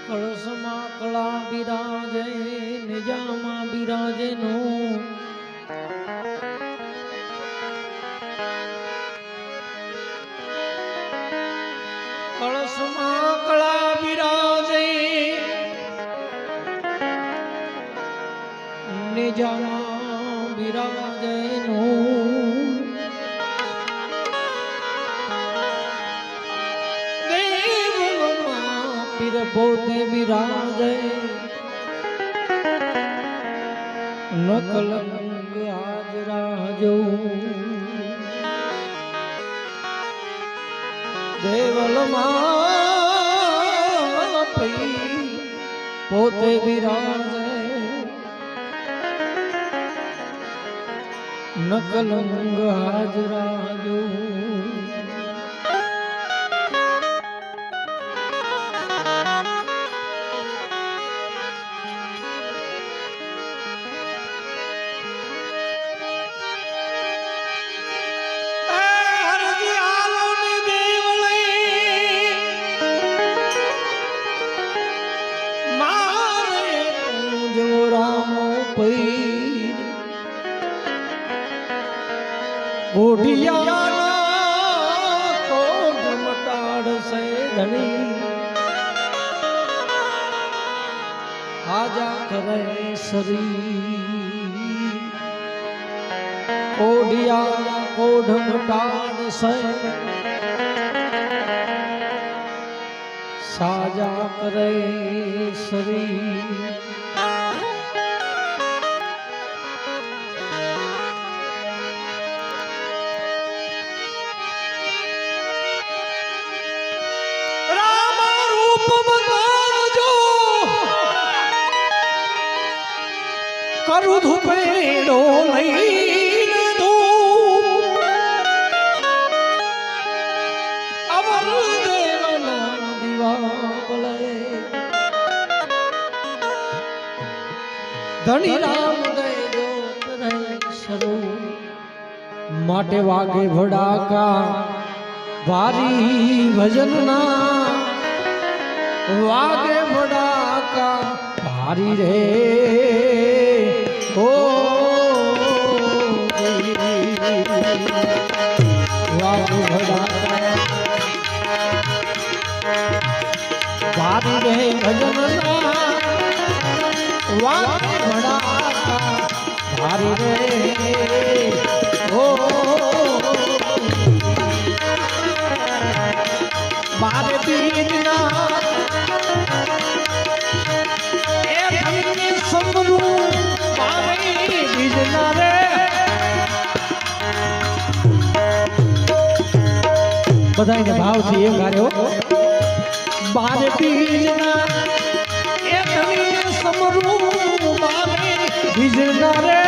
કળશમાં કળા બિરાજે નિજામાં બિરાજે નું કળશમાં કળા બિરાજે નિજામાં બિરાજે નું પીર પોતે બિરાજે નકલંગ હાજરા જો દેવલમાં પીર પોતે બિરાજે નકલંગ હાજરા જો ઓઢિયાના કોઢ મટાડશે ધણી હાજા કરે શરી ઓઢિયાના કોઢ મટાડશે સાજા કરે શરી કરું ધૂપેડો લઈને ધૂપ અમર દેવના દિવાલે ધણી રામ દે જોત રહે શરૂ માટે વાગે ભડાકા ભારી ભજનના વાગે ભડાકા ભારી રે ઓ વાગે ભડાકા ભારી રે ભજનના વાગે ભડાકા ભારી રે ઓ મારે બીજના એ ધણી સમરું મારે બીજના રે બધાને ભાવથી એમ ગાર્યો મારે બીજના એ ધણી સમરું મારે બીજના રે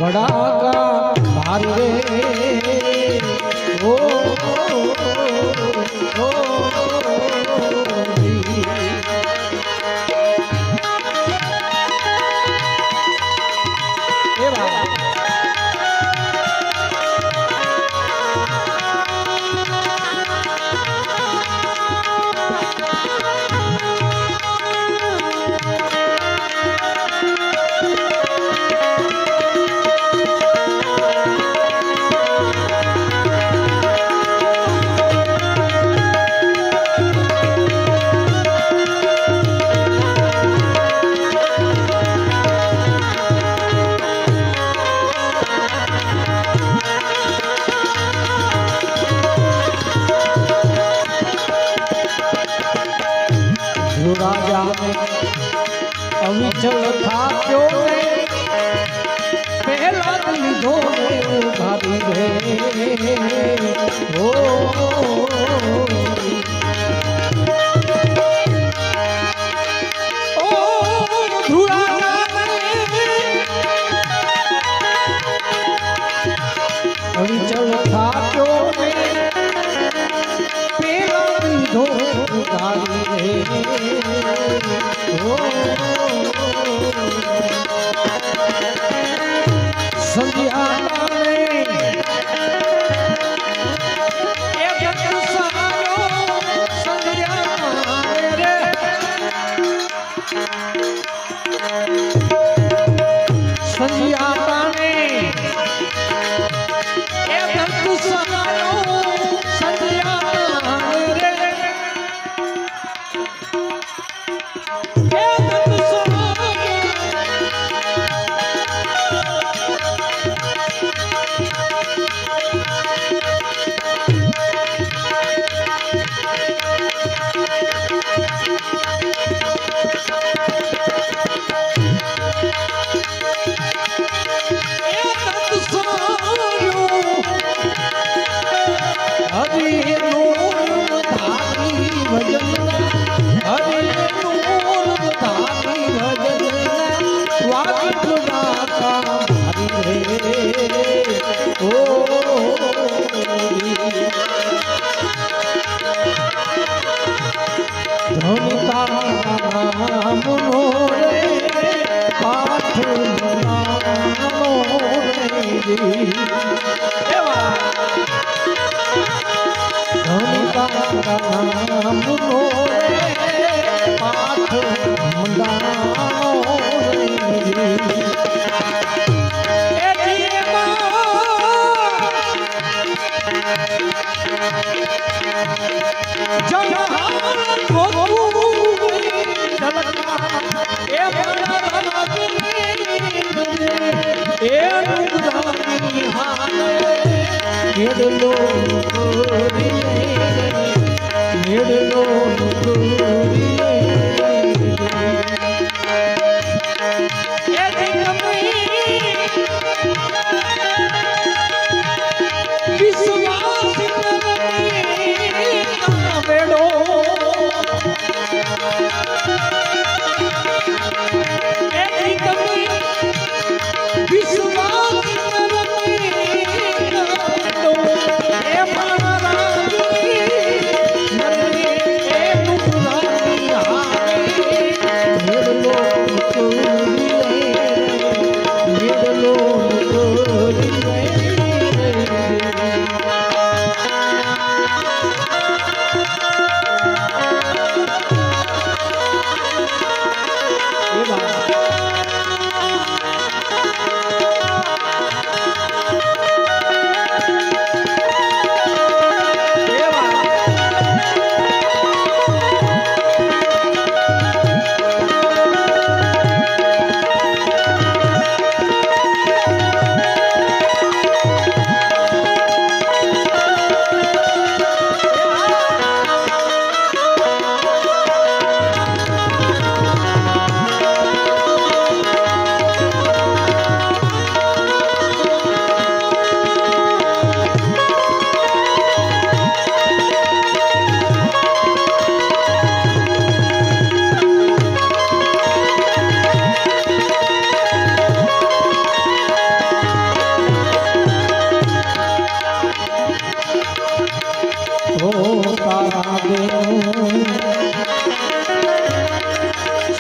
ભડાકા ભારે ઓ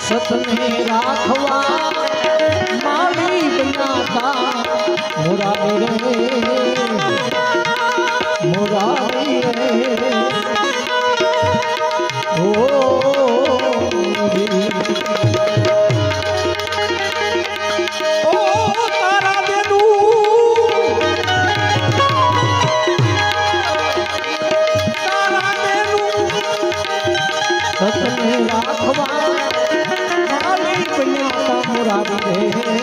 સતને રાખવા મારી બનાતા મુરારી રે મુરારી રે સતને રાખવા મારી બનાતા મુરારી રે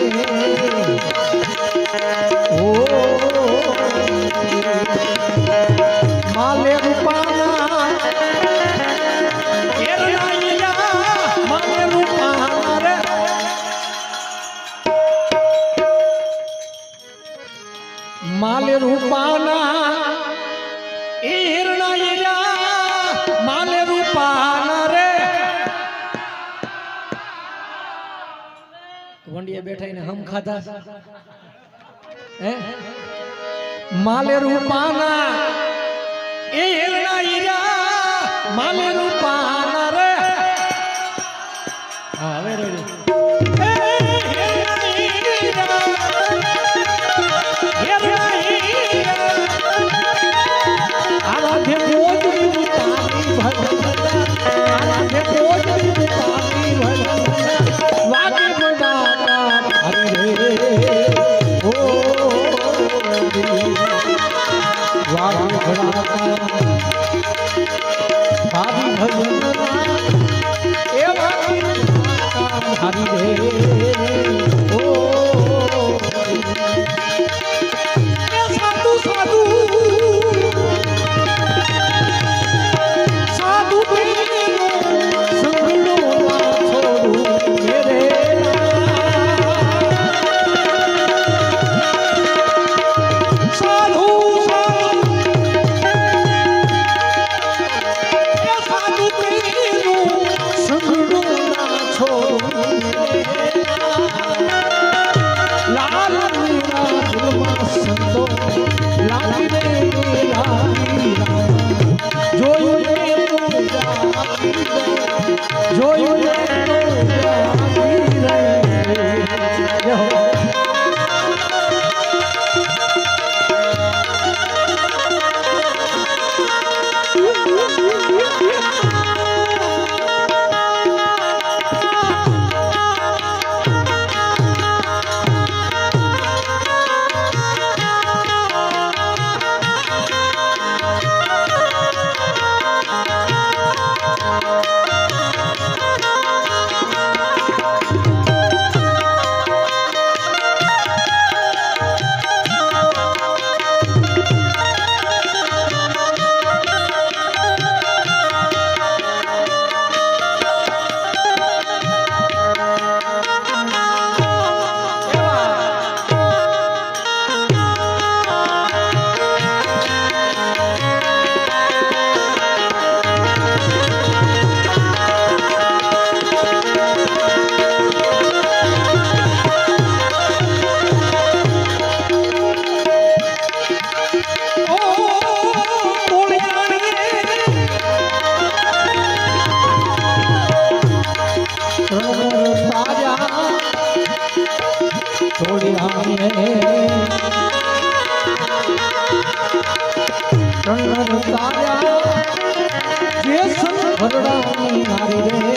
માલે રૂપાના માલે રૂપાના રે માલે રૂપાના એ હિરણાઈયા માલે રૂપાના રે વંડિયા બેઠા ને હમ ખાધા હે માલે રૂપાના એ હિરણાઈયા માલે રૂપાના રે હા હવે રેડી ભાવી ભજન ભરડાની નારી રે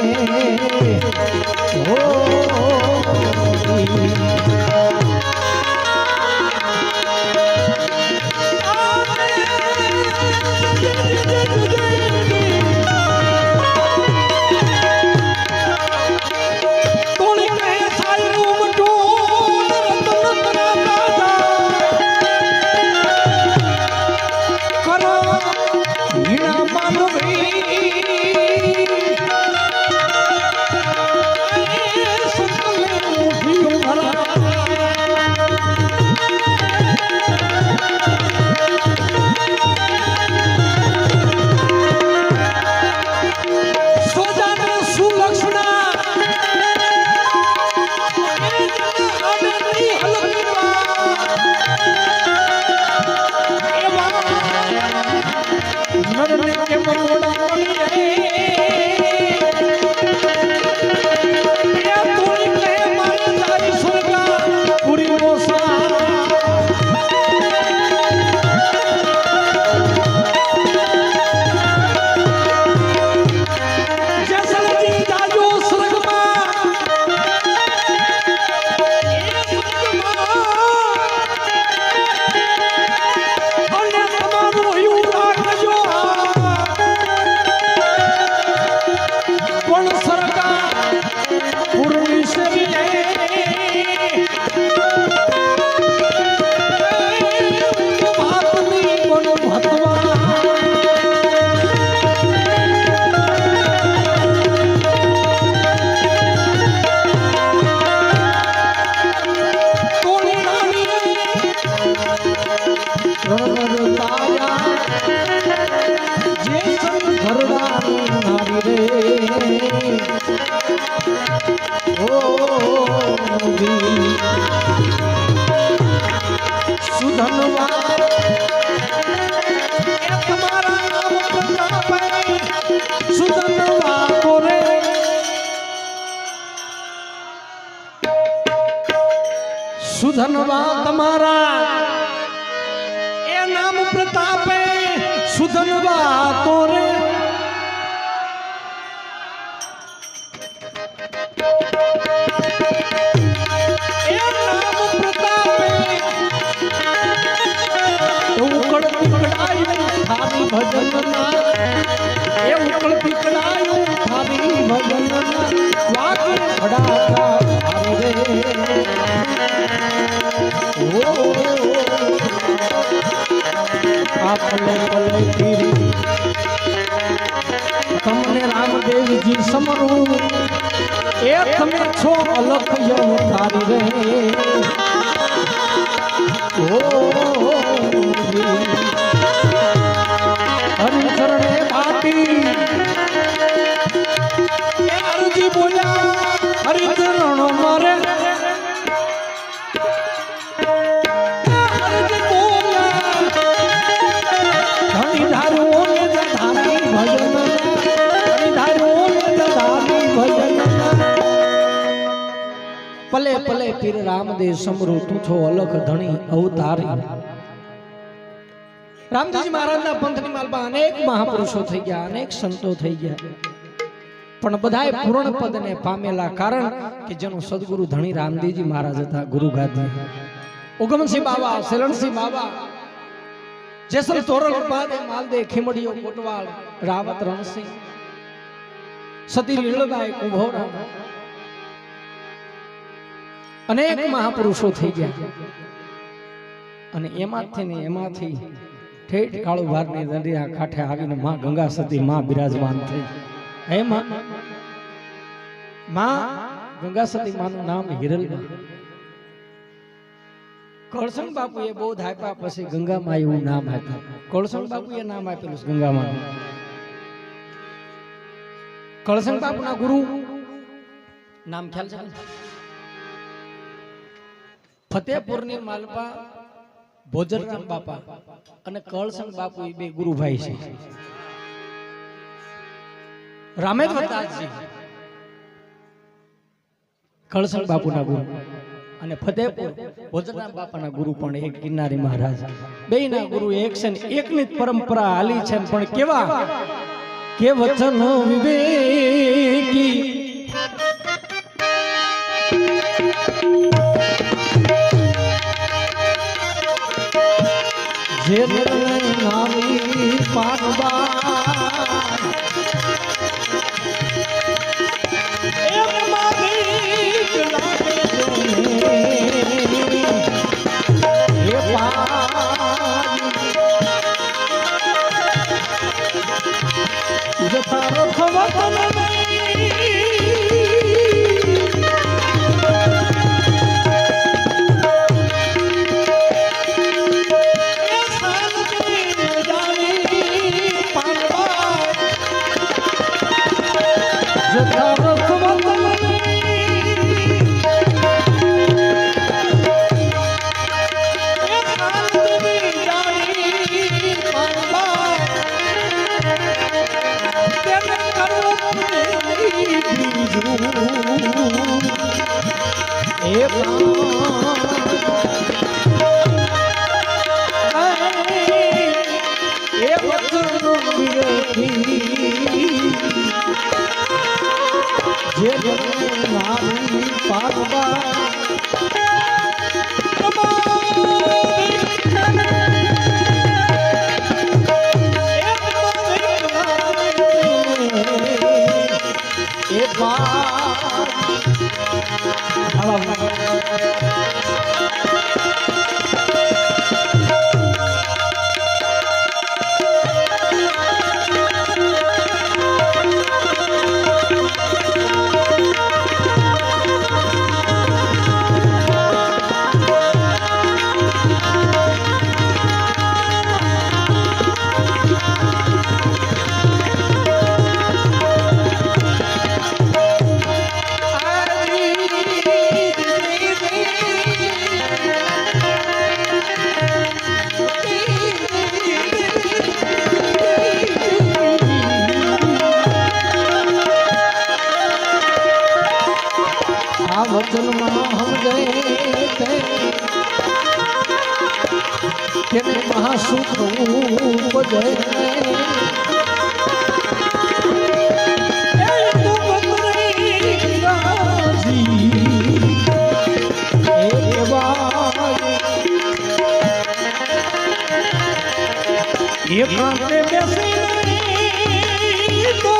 સુધનવા તમારા એ નામ પ્રતાપે સુધનવા તોરે એ નામ પ્રતાપે ઉકળ પીકળાયું થારી ભજનમાં એ ઉકળ પીકળાયું થારી ભજનમાં વાગે ભડાકા આવે રે તમને રામદેવજી સમરું એ તમે છો અલખ અવતારી રે હરિચરણે બાટી એ અરજી બોલ્યા હરિચરણો મારે પલે પલે પીર રામદેવ સમરૂ તું છો અલખ ધણી અવતારી રામદેવજી મહારાજના પંથની માલમાં અનેક મહાપુરુષો થઈ ગયા, અનેક સંતો થઈ ગયા, પણ બધાએ પૂર્ણ પદને પામેલા કારણ કે જેનો સદગુરુ ધણી રામદેવજી મહારાજ હતા. ગુરુ ગાદી ઉગમસિંહ બાબા, સેલણસિંહ બાબા, જેસલ તોરલ પાદે માલદે ખીમડીયો કોટવાળ, રાવત રણસિંહ, સતી લીલબાઈ કુંભોર, અનેક મહાપુરુષો થઈ ગયા. અને એમાંથી ઠેઠ કાળુભારની નદીના કાંઠે આવીને માં ગંગા સતી માં બિરાજમાન થઈ. હે માં ગંગા સતી માનું નામ હિરલમાં. કળસણ બાપુએ બોધ આપ્યા પછી ગંગામાં એવું નામ આપ્યું. કળસણ બાપુએ નામ આપેલું ગંગામાં. કળસણ બાપુના ગુરુ નામ ખ્યાલ છે? ફતેપુરની માલપા ભોજરામ બાપા અને કળસણ બાપુ એ બે ગુરુભાઈ છે. રામેશ્વર દાસજી કળસણ બાપુના ગુરુ અને ફતેપુર ભોજરામ બાપાના ગુરુ પણ એક ગિરનારી મહારાજ બેયના ગુરુ એક છે ને એકની જ પરંપરા હાલી છે પણ કેવા કે વચન વિવેકી જે નામી પાનબા જતારો ખવતન જે નારી પારબા કેને મહાસુખ ઉપજે એકાંતે બેસી તો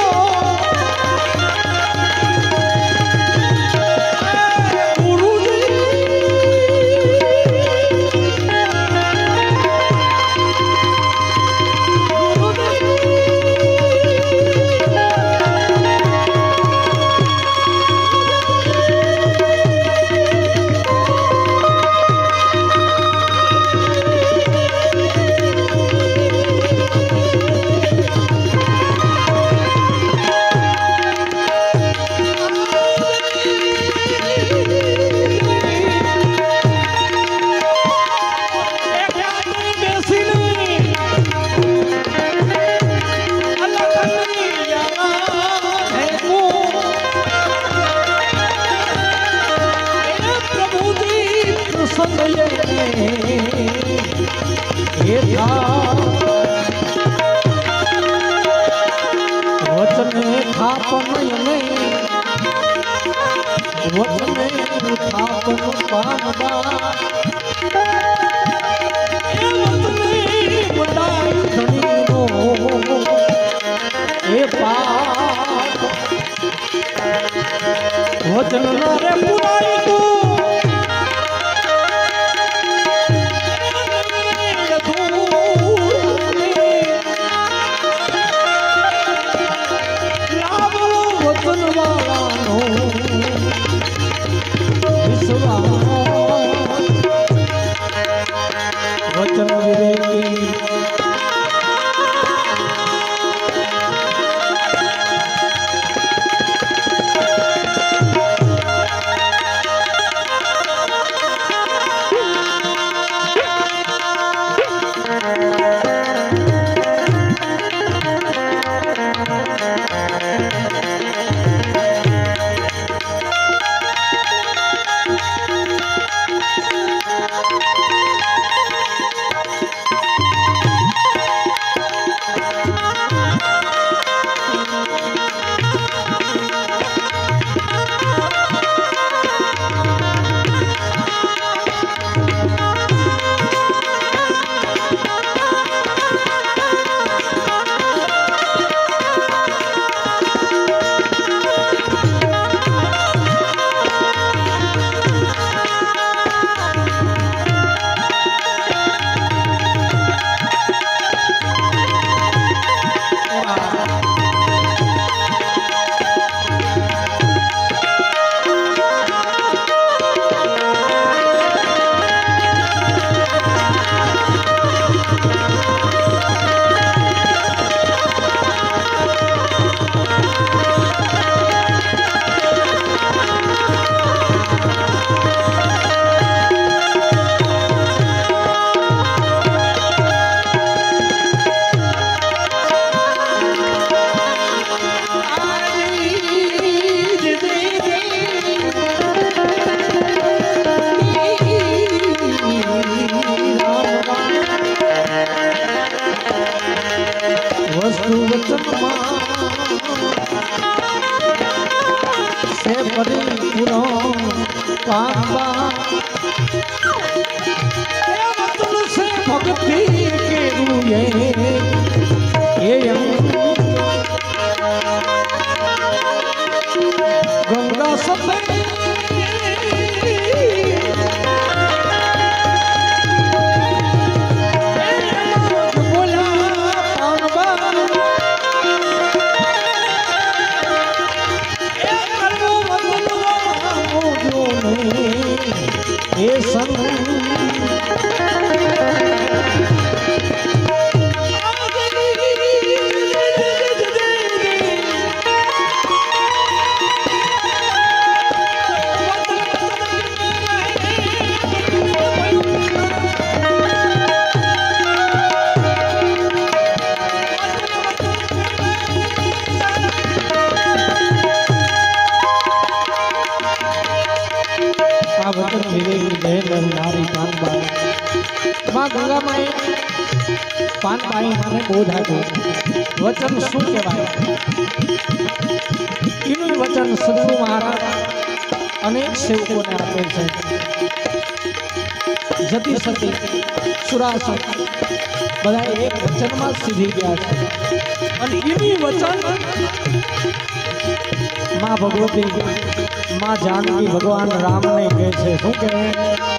વચને થાપન વચને થાપન પાનબા એ પાપ વચન રે પુરાય તું વચન વિવેકી पापा तुलसे भक्ति के रूए गंगा सफेद ये संग वचन विवेक जय नारी पानबाई मां गंगा माए पानबाई माने बोध आप्यो वचन શું કહેવાય એનું વચન સદગુરુ મહારાજ અનેક સેવકોને આપે છે જતી સતી સુરાસન બધા એક વચનમાં સીધી ગયા છે અને એનું વચન मां भगवती मां जानकी भगवान राम ने कहे छे શું કહે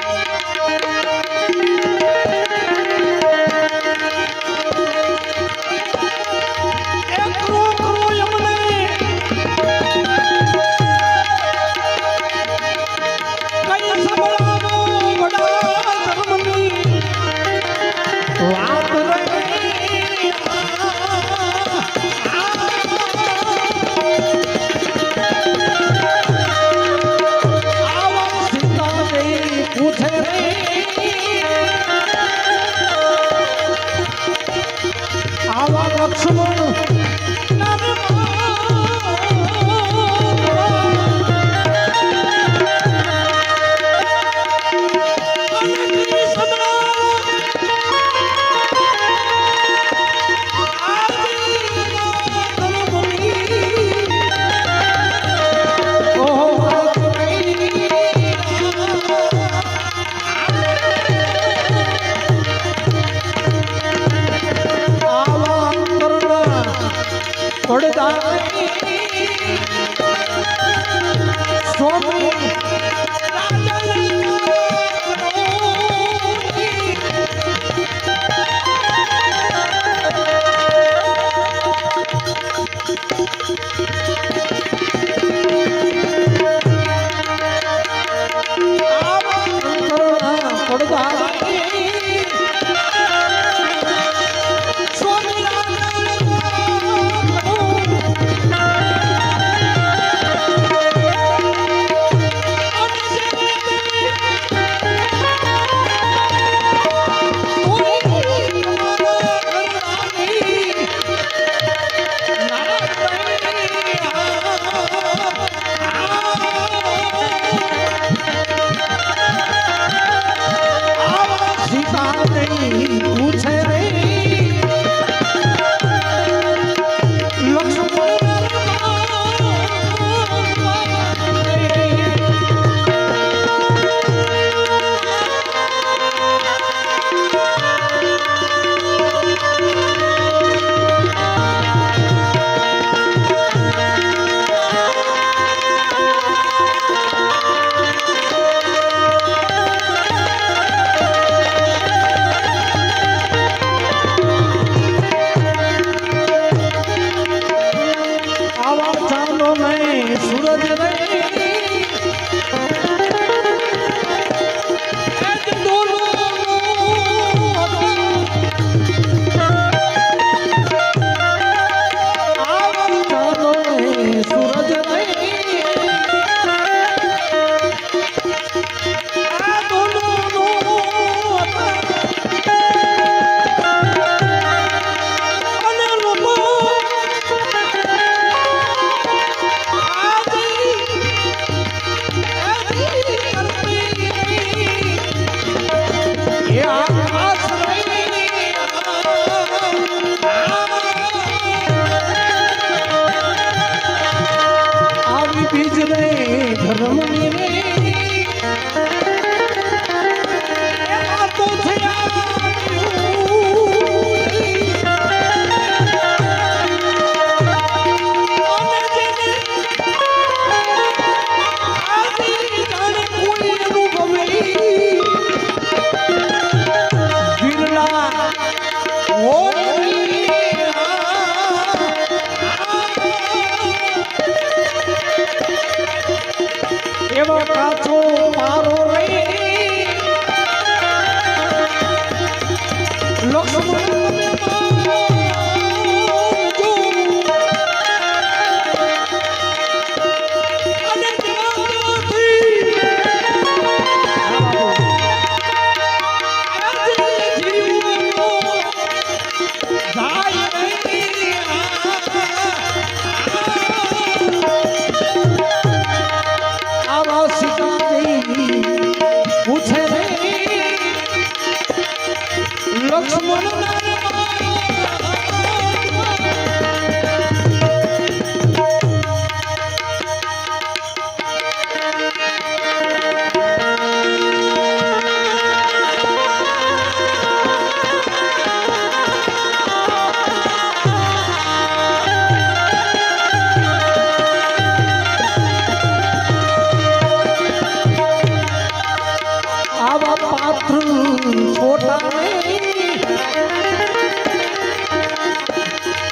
છોડતા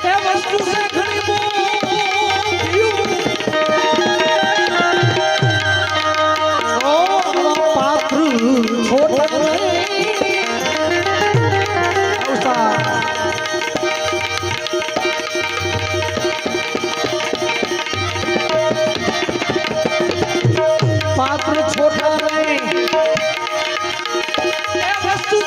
એ વસ્તુ છે ઘણી પાત્ર છોડતા पात्र छोटा नहीं ए वस्तु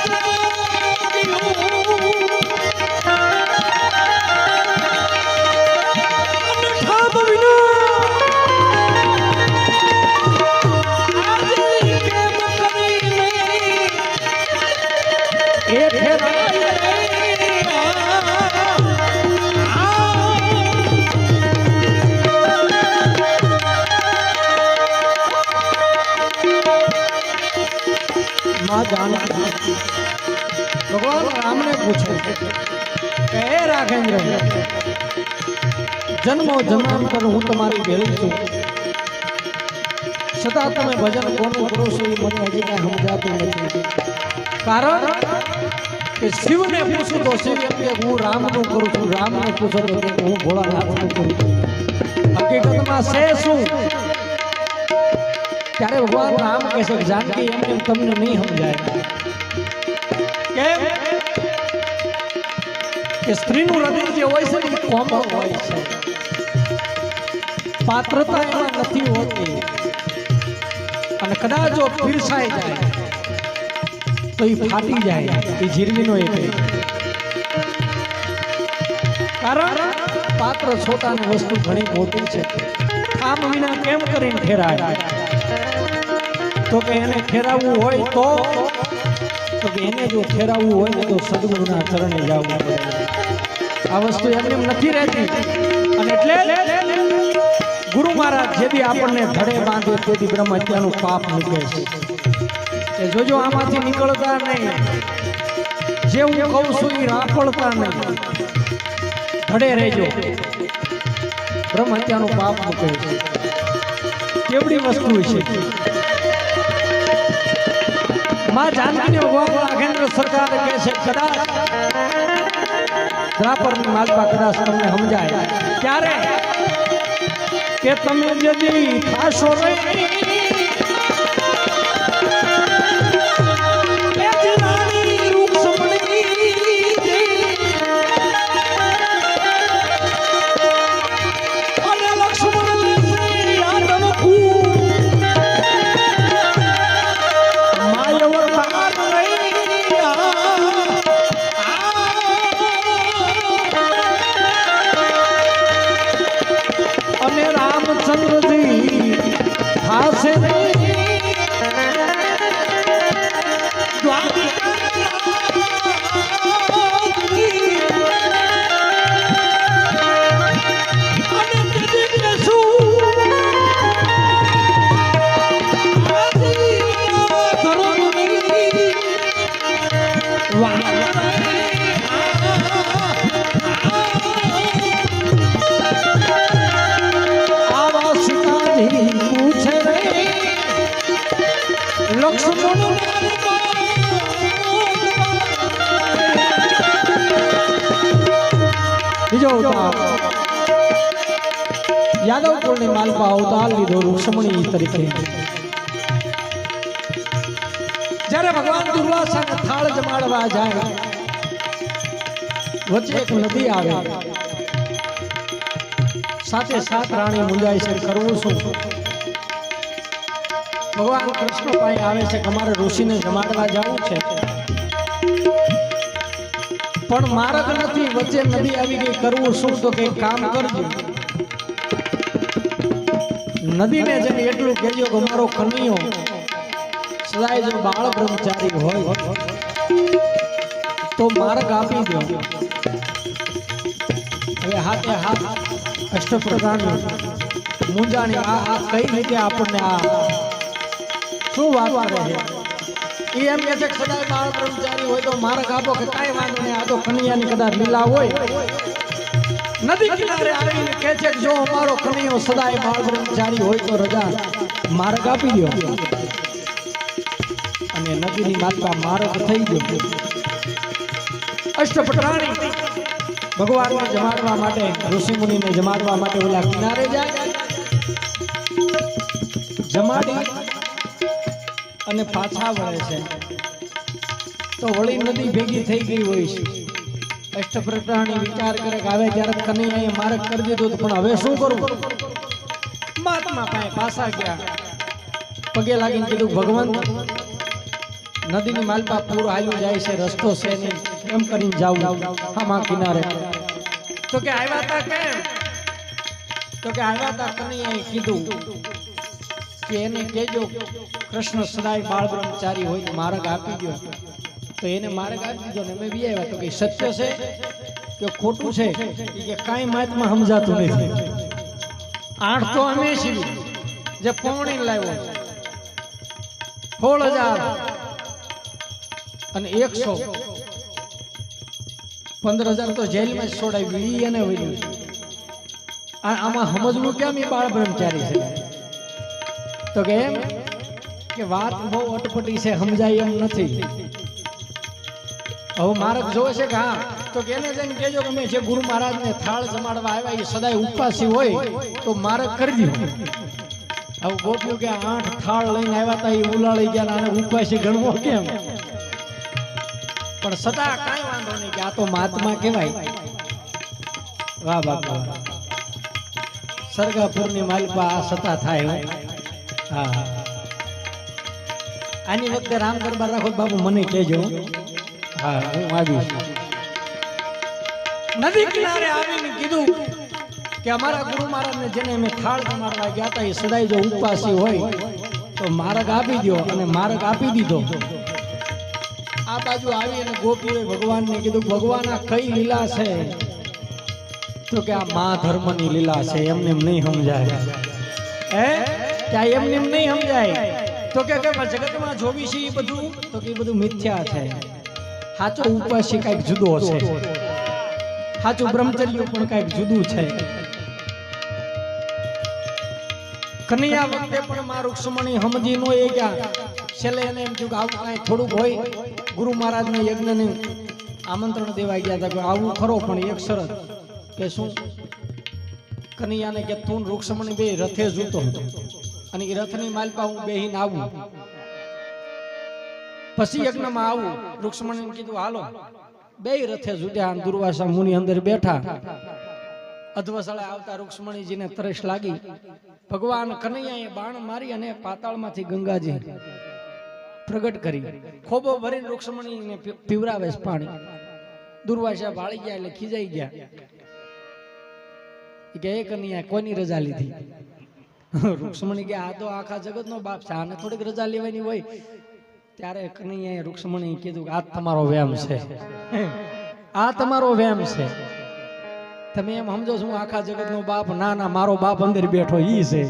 भगवान राम ने पूछे કે હે રાઘેન્દ્ર જન્મો જન્માંતર હું તમારી ભેળી છું છતાં તમે ભજન કોનું કરો છો એ મને હજી કઈ સમજાતું નથી કારણ કે શિવને પૂછું તો શિવ એમ કે હું રામનું કરું છું રામને પૂછો તો કે હું ભોળાનાથનું કરું છું હકીકતમાં છે શું ત્યારે ભગવાન રામ કહે છે જાનકી એમ તમને નહીં સમજાય કેમ કે સ્ત્રીનું હૃદય જે હોય છે એ કોમળ હોય છે પાત્રતા એમાં નથી હોતી અને કદાચ જો પીરસાઈ જાય તો એ ફાટી જાય એ જીરવીનો એક કારણ પાત્ર છોટાની વસ્તુ ઘણી મોટી છે આમ વિના કેમ કરીને ઠેરાય તો કે એને ઠેરાવવું હોય તો કે એને જો ઠેરાવવું હોય ને તો સદગુરુના ચરણે જવું પડે આ વસ્તુ એમને નથી રહેતી અને એટલે ગુરુ મહારાજ જે બી આપણને ધડે બાંધે તેથી બ્રહ્મ હત્યાનું પાપ મૂકે છે કે જોજો આમાંથી નીકળતા નહીં જે હું કહું છું એ રાફળતા નહીં ધડે રહેજો બ્રહ્મ હત્યાનું પાપ મૂકે છે કેવડી વસ્તુ છે માં જાનકીને ભગવાન રાઘેન્દ્ર સરકાર કહે છે કદાચ દ્રાપરની માલપા કદાચ તમને સમજાય ત્યારે કે તમે જદી થાશો यादव कुल ने मालपा अवतार लीधो रुक्ष्मणी तरीके जયારે भगवान दुर्वासा ने थाल जमाड़वा जाए वच्चे एक नदी आवे साथे साथ रानी मुंजाई से करवू छू भगवान कृष्ण पाए आवे छे के मारे ऋषि ने जमाड़वा जावू छे पण मार्ग नथी वच्चे नदी आवी गई करवू छू तो के काम करजो नदी ने जने एटलू कहियो के मारो कन्हैयो सदाय जो बाळ ब्रह्मचारी होय तो मार्ग आपी दो હવે હાથે હાથ અષ્ટપ્રધાન મુંજાણી આ કઈ રીતે આપણને આ શું વાત કરે છે એ એમ કહે છે સદાય બાળ બ્રહ્મચારી હોય તો માર્ગ આપો કે કાંઈ વાંધો નહીં આ તો કન્યાની કદાચ લીલા હોય નદી કિનારે આવીને કહે છે કે જો અમારો કન્યો સદાય બાળ બ્રહ્મચારી હોય તો રજા માર્ગ આપી દો અને નદીની માલપા માર્ગ થઈ ગયો. અષ્ટપટરાણી ભગવાનને જમાડવા માટે, ઋષિમુનિને જમાડવા માટે ઓલા કિનારે જાય. જમાડી અને પાછા વળે છે તો વળી નદી ભેગી થઈ ગઈ હોય છે. અષ્ટપ્રકરણી વિચાર કરે કે હવે જ્યારે કનૈયાએ માર્ગ કરી દીધો તો પણ હવે શું કરવું? મહાત્મા પાસે પાછા ગયા, પગે લાગીને કીધું ભગવાન નદીની માલપા પૂર હાલ્યું જાય છે, રસ્તો છે નહીં, એમ કરીને જાવ આમાં કિનારે. તો કે આવ્યા તા કેમ? તો કે આવ્યા તા કનૈયાએ કીધું કે એને કહેજો કૃષ્ણ સદાય બાળ બ્રહ્મચારી હોય માર્ગ આપી દો. તો એને માર્ગ આપી દીધો ને અમે બી આવ્યા. તો કે સત્ય છે કે ખોટું છે કે કાંઈ માતમાં સમજાતું નથી. 8 તો અમે છીએ જે પૌણી લાવ્યો, 16,000 અને 100 15,000 તો જેલમાં જ છોડાવ્યું. ઈ એને વળ્યું. આમાં સમજવું કેમ એ બાળ બ્રહ્મચારી છે? તો કે એમ કે વાત બહુ અટપટી છે, સમજાય એમ નથી. હવે માર્ગ જોવે છે કે હા, તો કે એને જઈને કહેજો કે અમે જે ગુરુ મહારાજને થાળ જમાડવા આવ્યા એ સદાય ઉપવાસી હોય તો માર્ગ કરી દો. હવે ગોપ્યું કે 8 થાળ લઈને આવ્યા હતા, એ ઉલાળી ગયા અને ઉપવાસી ગણવો કેમ? પણ સદા કાંઈ વાંધો નહીં કે આ તો મહાત્મા કહેવાય. વાહ બાપા, સરગાપુરની માલપા આ સતા થાય. હા, આની વખતે રામ દરબાર રાખો બાબુ, મને કહેજો. હા, હું આવીશ. નદી કિનારે આવીને કીધું કે અમારા ગુરુ મહારાજને જેને અમે થાળ જમાડવા ગયા હતા એ સદાય જો ઉપવાસી હોય તો માર્ગ આપી દો. અને માર્ગ આપી દીધો. આ બાજુ આવી અને ગોપીએ ભગવાનને કીધું ભગવાન આ કઈ લીલા છે? તો કે આ મા ધર્મની લીલા છે, એમને એમ નહીં સમજાય. ત્યાં એમને એમ નહીં સમજાય. તો કે જગતમાં જોવી છે એ બધું, તો કે એ બધું મિથ્યા છે. સાચો ઉપવાસી કઈક જુદો છે, સાચું બ્રહ્મચર્ય પણ કઈક જુદું છે. કનૈયા વખતે પણ માં રૂક્ષ્મણી સમજી નો એ ગયા. છેલ્લે એને એમ થયું કે આવું કાંઈ થોડુંક હોય. ગુરુ મહારાજને યજ્ઞને આમંત્રણ દેવા ગયા હતા કે આવું ખરો, પણ એક શરત કે શું? કનૈયાને કે તું રૂક્ષ્મણી બે રથે જૂતો અને એ રથની માલપા હું બેહીને આવું, પછી યજ્ઞમાં આવું. રૂક્ષ્મણીને કીધું હાલો. બે રથે જુટ્યા. દુર્વાસા મુનિ અંદર બેઠા. અધવસાળે આવતા રૂક્ષ્મણીજીને તરસ લાગી. ભગવાન કનૈયાએ બાણ મારી અને પાતાળમાંથી ગંગાજી પ્રગટ કરી. ખોબો ભરીને રૂક્ષ્મણીને પીવરાવે પાણી. દુર્વાસા ભાળી ગયા એટલે ખીજાઈ ગયા કે એ કનૈયા કોની રજા લીધી? રૂક્ષ્મણી કે આ તો આખા જગતનો બાપ છે, આને થોડીક રજા લેવાની હોય. ત્યારે કનૈયાએ રૂક્ષ્મણી કીધું આ તમારો વ્યામ છે, આ તમારો વ્યામ છે. તમે એમ સમજો છો આખા જગતનો બાપ? ના ના, મારો બાપ અંદર બેઠો ઈ છે.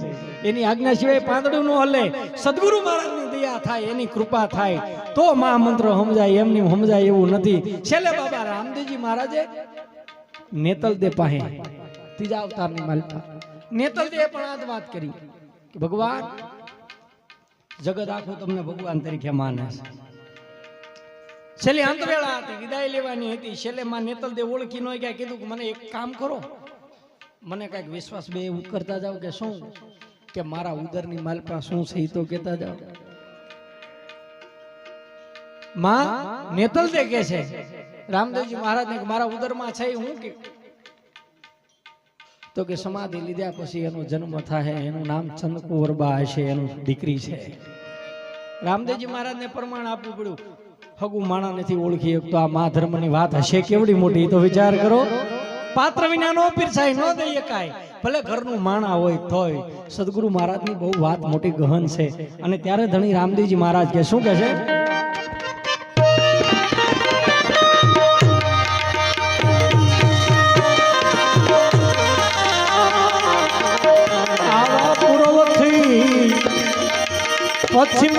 એની આજ્ઞા સિવાય પાંદડું ન હલે. સદગુરુ મહારાજની દયા થાય, એની કૃપા થાય તો મહામંત્ર સમજાય, એમની સમજાય એવું નથી. છેલ્લે બાબા રામદેવજી મહારાજે નેતલદે પાસે, ત્રીજા અવતારની માલપા નેતલદે પણ આ જ વાત કરી કે ભગવાન જગત આખું તમને ભગવાન તરીકે માને છે. છેલ્લી અંતવેળા હતી, વિદાય લેવાની હતી. છેલ્લે માં નેતલદે ઓળખી ન ગયા. કીધું કે મને એક કામ કરો, મને કઈક વિશ્વાસ બે કરતા જાવ. કે શું? કે મારા ઉદરની માલપા શું છે એ તો કહેતા જાવ. માં નેતલદે કે છે રામદેવજી મહારાજને કે મારા ઉદરમાં છે હું કે? તો કે સમાધિ લીધા પછી એનો જન્મ થાય, એનું નામ ચંદકુવરબા હશે, એનું દીકરી છે. રામદેવજી મહારાજને પ્રમાણ આપવું પડ્યું. હગુ માણા નથી ઓળખી શકતો. આ મા ધર્મની વાત હશે કેવડી મોટી, તો વિચાર કરો. પાત્ર વિના નો પીરસાય, નો દઈએ કાય, ભલે ઘરનું માણા હોય તોય. સદગુરુ મહારાજની બહુ વાત મોટી ગહન છે. અને ત્યારે ધણી રામદેવજી મહારાજ કે શું કે છે? આવા પૂર્વથી પશ્ચિમ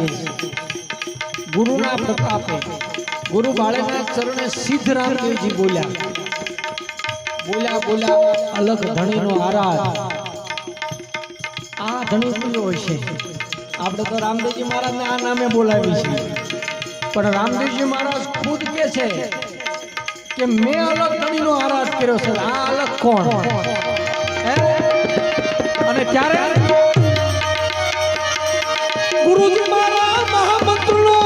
છે ગુરુના પ્રતાપે ગુરુ બાળકના ચરણે સિદ્ધ રામદેવજી બોલ્યા અલગ ધણીનો આરાધ આ ધણી કયો હશે આપણે તો રામદેવજી મહારાજને આ નામે બોલાવી છે પણ રામદેવજી મહારાજ ખુદ કે છે કે મેં અલગ ધણીનો આરાધ કર્યો છે આ અલગ કોણ અને ત્યારે ગુરુજી મારા મહામંત્રનો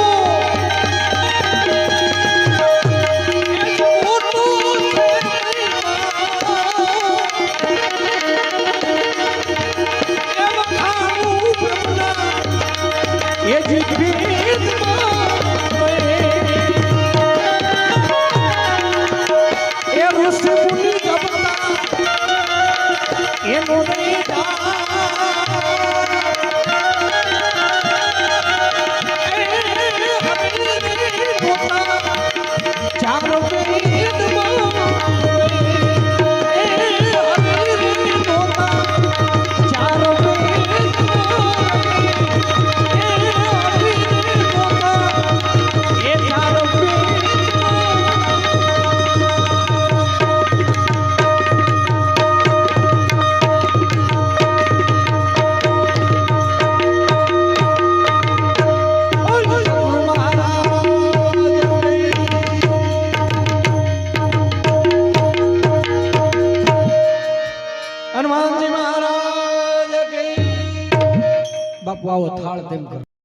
હનુમાનજી મહારાજ બાપુ આવો થાળ તેમ કરો